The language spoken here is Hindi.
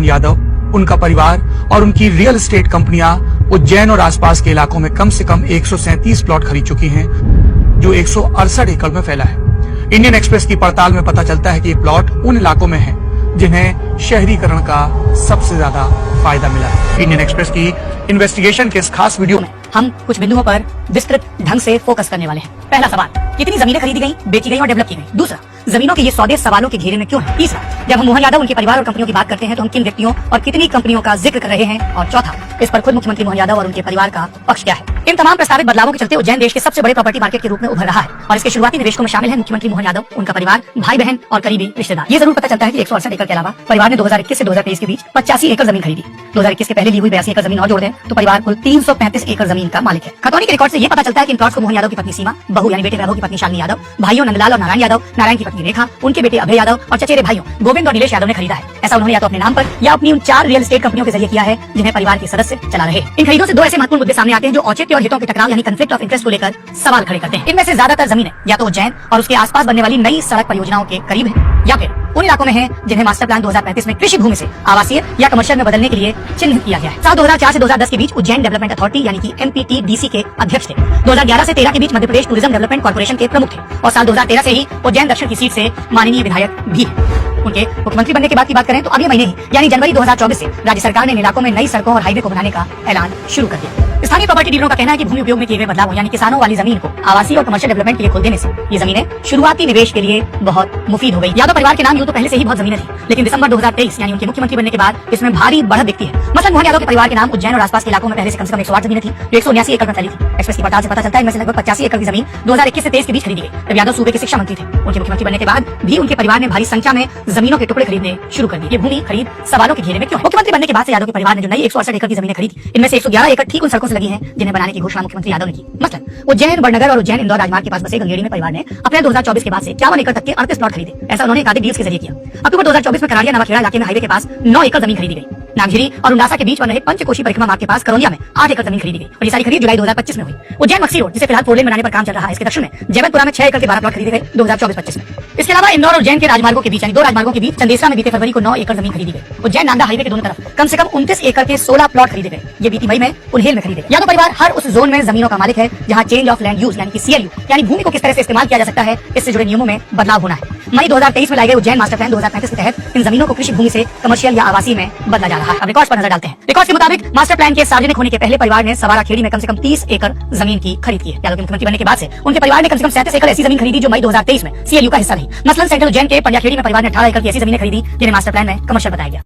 मोहन यादव, उनका परिवार और उनकी रियल एस्टेट कंपनियां उज्जैन और आसपास के इलाकों में कम से कम 137 प्लॉट खरीद चुकी हैं, जो 168 एकड़ में फैला है। इंडियन एक्सप्रेस की पड़ताल में पता चलता है कि ये प्लॉट उन इलाकों में हैं जिन्हें शहरीकरण का सबसे ज्यादा फायदा मिला है। इंडियन एक्सप्रेस की इन्वेस्टिगेशन के इस खास वीडियो में हम कुछ बिंदुओं पर विस्तृत ढंग से फोकस करने वाले हैं। पहला सवाल, कितनी जमीनें खरीदी गई, बेची गई और डेवलप की गई। दूसरा, जमीनों के ये सौदे सवालों के घेरे में क्यों है। तीसरा, जब हम मोहन यादव, उनके परिवार और कंपनियों की बात करते हैं तो हम किन व्यक्तियों और कितनी कंपनियों का जिक्र कर रहे हैं। और चौथा, इस पर खुद मुख्यमंत्री मोहन यादव और उनके परिवार का पक्ष क्या है। इन तमाम प्रस्तावित बदलावों के चलते उज्जैन देश के सबसे बड़े प्रॉपर्टी मार्केट के रूप में उभर रहा है और इसके शुरुआती निवेशकों में शामिल है मुख्यमंत्री मोहन यादव, उनका परिवार, भाई बहन और करीबी रिश्तेदार। ये जरूर पता चलता है कि 168 एकड़ के अलावा परिवार ने 2021 से 2023 के बीच 85 एकड़ जमीन खरीदी। 2021 के पहले ली हुई 82 एकड़ जमीन और जोड़ दें तो परिवार कुल 335 एकड़ जमीन का मालिक है। खतौनी के रिकॉर्ड से ये पता चलता है कि इन प्लॉट्स को मोहन यादव की पत्नी सीमा, बहू यानी बेटे वैभव की पत्नी शालिनी यादव, भाइयों नंदलाल और नारायण यादव, नारायण की पत्नी रेखा, उनके बेटे अभय यादव और चचेरे भाइयों गोविंद और नीलेश यादव ने खरीदा है। ऐसा उन्होंने या तो अपने नाम पर या अपनी उन 4 रियल एस्टेट कंपनियों के जरिए किया है जिन्हें परिवार के सदस्य चला रहे। इन खरीदों से दो ऐसे महत्वपूर्ण मुद्दे सामने आते हैं जो औचित्य और हितों के टकराव यानी कॉन्फ्लिक्ट ऑफ इंटरेस्ट को लेकर सवाल खड़े करते हैं। इनमें से ज्यादातर जमीनें या तो उज्जैन और उसके आसपास बनने वाली नई सड़क परियोजनाओं के करीब है या फिर उन इलाकों में है जिन्हें मास्टर प्लान 2035 में कृषि भूमि से आवासीय या कमर्शियल में बदलने के लिए चिन्हित किया गया है। साल 2004 से 2010 के बीच उज्जैन डेवलपमेंट अथॉरिटी यानी कि MPTDC के अध्यक्ष थे। 2011 से 13 के बीच Madhya Pradesh tourism development corporation के प्रमुख थे और साल 2013 से ही उज्जैन दक्षिण की सीट से माननीय विधायक भी है। उनके मुख्यमंत्री बनने के बाद की बात करें तो अगले महीने ही यानी जनवरी 2024 से राज्य सरकार ने इन इलाकों में नई सड़कों और हाईवे को बनाने का ऐलान शुरू कर दिया। स्थानीय प्रॉपर्टी डीलरों का कहना है कि भूमि उपयोग में किए गए बदलाव यानी किसानों वाली जमीन को आवासीय और कमर्शियल डेवलपमेंट के लिए खोल देने से ये जमीनें शुरुआती निवेश के लिए बहुत मुफीद हो गई। यादव परिवार के नाम यूं तो पहले से ही बहुत जमीनें थी, लेकिन दिसंबर 2023 यानी उनके मुख्यमंत्री बनने के बाद इसमें भारी बढ़त दिखती है। मसलन मोहन यादव के परिवार के नाम उज्जैन और आसपास के इलाकों में पहले से कम 108 जमीनें थी जो 179 एकड़ में फैली थी। एक्सप्रेस की पड़ताल से पता चलता है इनमें से लगभग 85 एकड़ की जमीन 2021 से 23 के बीच खरीदी गई जब यादव सूबे के शिक्षा मंत्री थे। उनके मुख्यमंत्री बनने के बाद भी उनके परिवार ने भारी संख्या में जमीनों के टुकड़े खरीदने शुरू कर दिए। ये भूमि खरीद सवालों के घेरे में क्यों है। मुख्यमंत्री बनने के बाद से यादव के परिवार ने जो नई 168 एकड़ की जमीनें खरीदी, इनमें से 111 एकड़ ठीक उन सड़कों से लगी हैं जिन्हें बनाने की घोषणा मुख्यमंत्री यादव ने की। मसलन उज्जैन बड़नगर और उज्जैन इंदौर राजमार्ग के पास बसे गंगेड़ी में परिवार ने अप्रैल 2024 के बाद से 51 एकड़ तक के 38 प्लॉट खरीदे। ऐसा उन्होंने एकाधिक डील्स के जरिए किया। अक्टूबर 2024 में कराड़िया नवाखेड़ा इलाके में हाईवे के पास 9 एकड़ जमीन खरीदी गई। नागझिरी और उंडासा के बीच बन रहे पंचकोशी परिक्रमा मार्ग के पास करौलिया में 8 एकड़ जमीन खरीदी गई और ये सारी खरीद जुलाई 2025 में हुई। उज्जैन मक्सी रोड जिसे फिलहाल 4 लेन बनाने पर काम चल रहा है, इसके दक्षिण में जयवंतपुरा में 6 एकड़ के 12 प्लॉट खरीदे गए 2024-25 में। इसके अलावा इंदौर और उज्जैन के राजमार्गों के बीच यानी 2 राजमार्गों के बीच चंदेसरा में बीते फरवरी को 9 एकड़ जमीन खरीदी गई। उज्जैन नांदा हाईवे के दोनों तरफ कम से कम 29 एकड़ के 16 प्लॉट खरीदे गए। ये बीती मई में उन्हेल में खरीदे गए। यादव परिवार हर उस जोन में जमीनों का मालिक है जहां चेंज ऑफ लैंड यूज यानी कि CLU यानी भूमि को किस तरह से इस्तेमाल किया जा सकता है, इससे जुड़े नियमों में बदलाव होना है। मई 2023 में लाए गए उज्जैन मास्टर प्लान 2035 के तहत इन जमीनों को कृषि भूमि से कमर्शियल या आवासीय में बदला जा रहा है। अब रिकॉर्ड्स पर नजर डालते हैं। रिकॉर्ड्स के मुताबिक मास्टर प्लान के सार्वजनिक होने के पहले परिवार ने सवारा खेड़ी में कम से कम 30 एकड़ जमीन की खरीद की है। यादव के मुख्यमंत्री बनने के बाद से उनके परिवार ने कम से कम 37 एकड़ ऐसी जमीन खरीदी जो मई 2023 में CLU का हिस्सा रही। मसलन सेंट्रल उज्जैन के पंजाखेड़ी में परिवार ने 18 एकड़ की ऐसी जमीनें खरीदी जिन्हें मास्टर प्लान में कमर्शियल बताया गया।